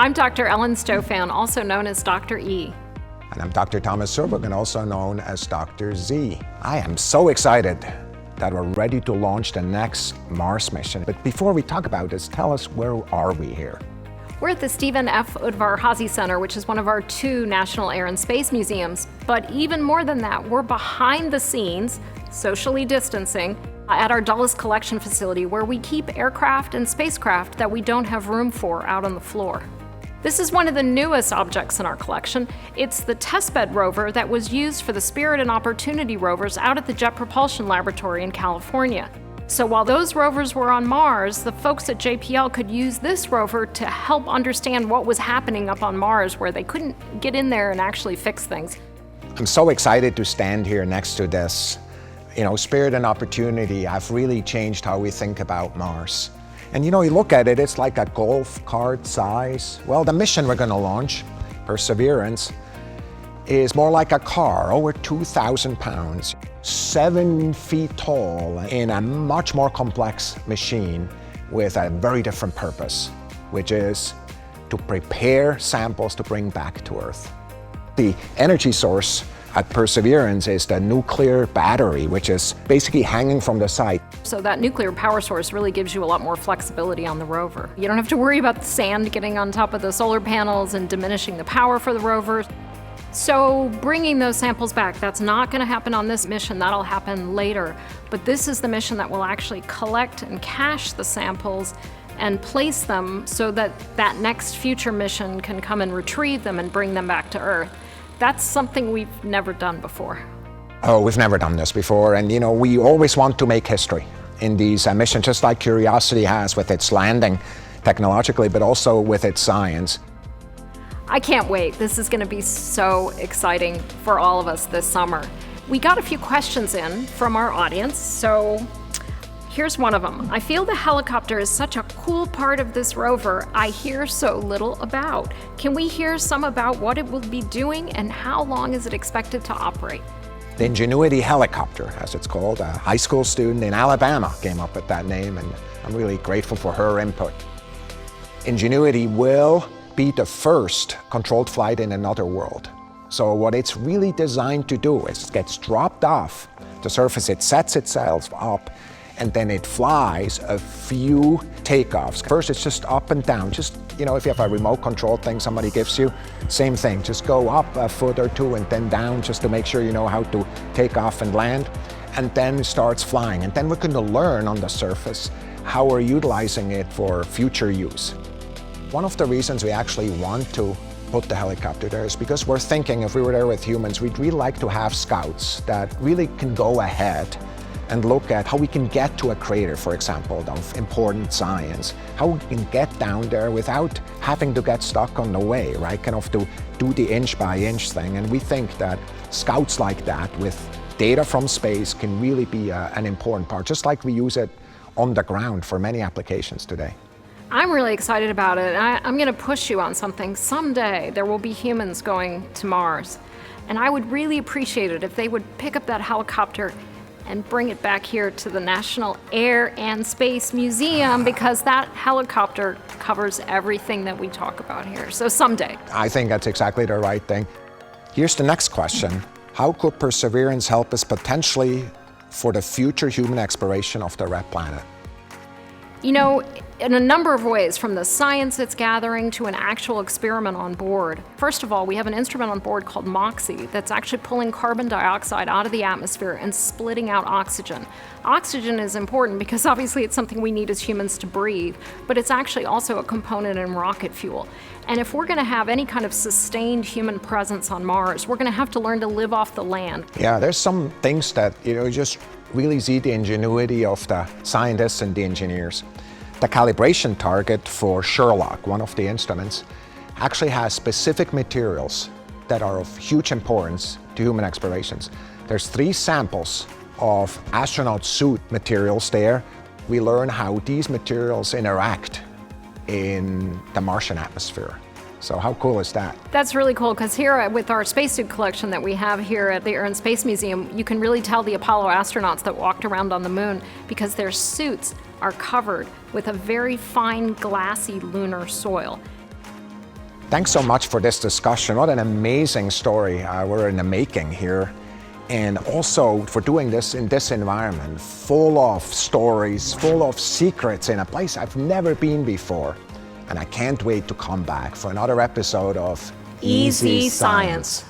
I'm Dr. Ellen Stofan, also known as Dr. E. And I'm Dr. Thomas Zurbuchen, also known as Dr. Z. I am so excited that we're ready to launch the next Mars mission. But before we talk about this, tell us, where are we here? We're at the Stephen F. Udvar-Hazy Center, which is one of our 2 National Air and Space Museums. But even more than that, we're behind the scenes, socially distancing, at our Dulles Collection Facility, where we keep aircraft and spacecraft that we don't have room for out on the floor. This is one of the newest objects in our collection. It's the testbed rover that was used for the Spirit and Opportunity rovers out at the Jet Propulsion Laboratory in California. So while those rovers were on Mars, the folks at JPL could use this rover to help understand what was happening up on Mars, where they couldn't get in there and actually fix things. I'm so excited to stand here next to this. Spirit and Opportunity have really changed how we think about Mars. And you look at it, it's like a golf cart size. Well, the mission we're going to launch, Perseverance, is more like a car, over 2,000 pounds, 7 feet tall, in a much more complex machine with a very different purpose, which is to prepare samples to bring back to Earth. The energy source at Perseverance is the nuclear battery, which is basically hanging from the side. So that nuclear power source really gives you a lot more flexibility on the rover. You don't have to worry about the sand getting on top of the solar panels and diminishing the power for the rover. So bringing those samples back, that's not going to happen on this mission, that'll happen later. But this is the mission that will actually collect and cache the samples and place them so that that next future mission can come and retrieve them and bring them back to Earth. That's something we've never done before. Oh, we've never done this before, and we always want to make history in these missions, just like Curiosity has with its landing technologically, but also with its science. I can't wait. This is going to be so exciting for all of us this summer. We got a few questions in from our audience, so here's one of them. I feel the helicopter is such a cool part of this rover I hear so little about. Can we hear some about what it will be doing and how long is it expected to operate? The Ingenuity helicopter, as it's called, a high school student in Alabama came up with that name, and I'm really grateful for her input. Ingenuity will be the first controlled flight in another world. So what it's really designed to do is it gets dropped off the surface, it sets itself up, and then it flies a few takeoffs. First, it's just up and down. Just, if you have a remote control thing somebody gives you, same thing. Just go up a foot or 2 and then down just to make sure you know how to take off and land. And then it starts flying. And then we're going to learn on the surface how we're utilizing it for future use. One of the reasons we actually want to put the helicopter there is because we're thinking if we were there with humans, we'd really like to have scouts that really can go ahead and look at how we can get to a crater, for example, of important science, how we can get down there without having to get stuck on the way, right? Kind of to do the inch by inch thing. And we think that scouts like that with data from space can really be an important part, just like we use it on the ground for many applications today. I'm really excited about it. I'm going to push you on something. Someday there will be humans going to Mars. And I would really appreciate it if they would pick up that helicopter and bring it back here to the National Air and Space Museum, because that helicopter covers everything that we talk about here. So someday. I think that's exactly the right thing. Here's the next question. How could Perseverance help us potentially for the future human exploration of the red planet? In a number of ways, from the science it's gathering to an actual experiment on board. First of all, we have an instrument on board called MOXIE that's actually pulling carbon dioxide out of the atmosphere and splitting out oxygen. Oxygen is important because obviously it's something we need as humans to breathe, but it's actually also a component in rocket fuel. And if we're going to have any kind of sustained human presence on Mars, we're going to have to learn to live off the land. Yeah, there's some things that, just really see the ingenuity of the scientists and the engineers. The calibration target for Sherlock, one of the instruments, actually has specific materials that are of huge importance to human explorations. There's 3 samples of astronaut suit materials there. We learn how these materials interact in the Martian atmosphere. So how cool is that? That's really cool, because here with our spacesuit collection that we have here at the Air and Space Museum, you can really tell the Apollo astronauts that walked around on the moon because their suits are covered with a very fine glassy lunar soil. Thanks so much for this discussion. What an amazing story we're in the making here. And also for doing this in this environment, full of stories, full of secrets in a place I've never been before. And I can't wait to come back for another episode of Easy Science.